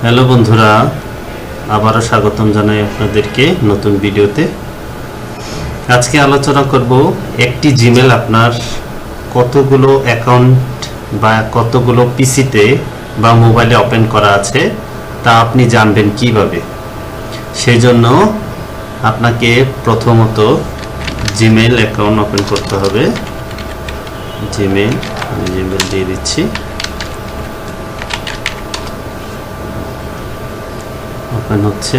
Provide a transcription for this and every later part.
Hello বন্ধুরা, আবারও স্বাগতম জানাই আপনাদেরকে নতুন ভিডিওতে। আজকে আলোচনা করব একটি জিমেল আপনার কতগুলো অ্যাকাউন্ট বা কতগুলো পিসিতে বা মোবাইলে ওপেন করা আছে তা আপনি জানবেন কিভাবে। সেই জন্য আপনাকে প্রথমত জিমেল অ্যাকাউন্ট ওপেন করতে হবে। জিমেল দিয়ে দিচ্ছি, ওপেন হচ্ছে।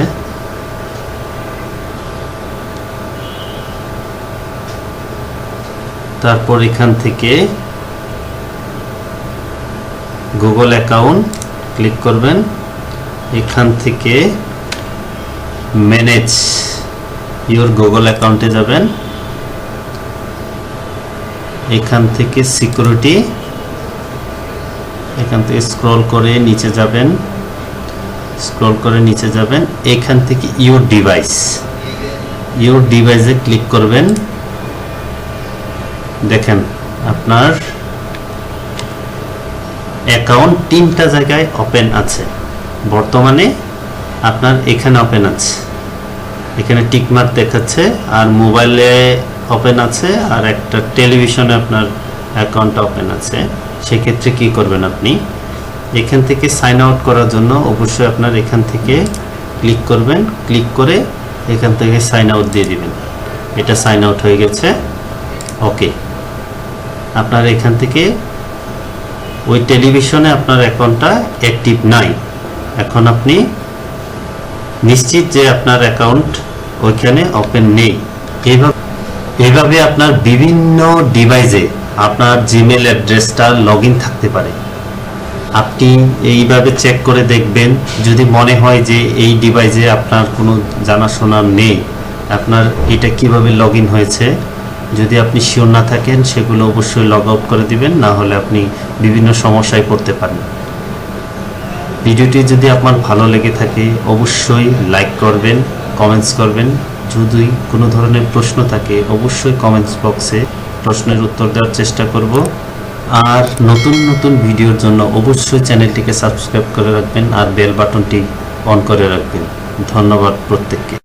তারপর এখান থেকে গুগল অ্যাকাউন্ট ক্লিক করবেন। এখান থেকে ম্যানেজ ইওর গুগল অ্যাকাউন্টে যাবেন। এখান থেকে সিকিউরিটি, এখান থেকে স্ক্রল করে নিচে যাবেন। এখান থেকে ইওর ডিভাইসে ক্লিক করবেন। দেখেন আপনার অ্যাকাউন্ট 3টা জায়গায় ওপেন আছে। বর্তমানে আপনার এখানে ওপেন আছে, এখানে টিকমার্ক দেখাচ্ছে, আর মোবাইলে ওপেন আছে, আর একটা টেলিভিশনে আপনার অ্যাকাউন্টটা ওপেন আছে। সেক্ষেত্রে কি করবেন, আপনি এখান থেকে সাইন আউট করার জন্য অবশ্যই আপনার এখান থেকে ক্লিক করবেন। ক্লিক করে এখান থেকে সাইন আউট দিয়ে দিবেন। এটা সাইন আউট হয়ে গেছে, ওকে। আপনার এখান থেকে ওই টেলিভিশনে আপনার অ্যাকাউন্টটা অ্যাক্টিভ নাই। এখন আপনি নিশ্চিত যে আপনার অ্যাকাউন্ট ওইখানে ওপেন নেই। এইভাবে আপনার বিভিন্ন ডিভাইসে আপনার জিমেল অ্যাড্রেসটা লগ ইন থাকতে পারে। আপনি এইভাবে চেক করে দেখবেন। যদি মনে হয় যে এই ডিভাইসে আপনার কোনো জানাশোনা নেই, আপনার এটা কিভাবে লগ ইন হয়েছে, যদি আপনি শিওর না থাকেন সেগুলো অবশ্যই লগ আউট করে দিবেন, না হলে আপনি বিভিন্ন সমস্যায় পড়তে পারেন। ভিডিওটি যদি আপনার ভালো লেগে থাকে অবশ্যই লাইক করবেন, কমেন্টস করবেন। যদি কোনো ধরনের প্রশ্ন থাকে অবশ্যই কমেন্টস বক্সে প্রশ্নের উত্তর দেওয়ার চেষ্টা করব। আর নতুন নতুন ভিডিওর জন্য অবশ্যই চ্যানেলটিকে সাবস্ক্রাইব করে রাখবেন আর বেল বাটনটি অন করে রাখবেন। ধন্যবাদ প্রত্যেককে।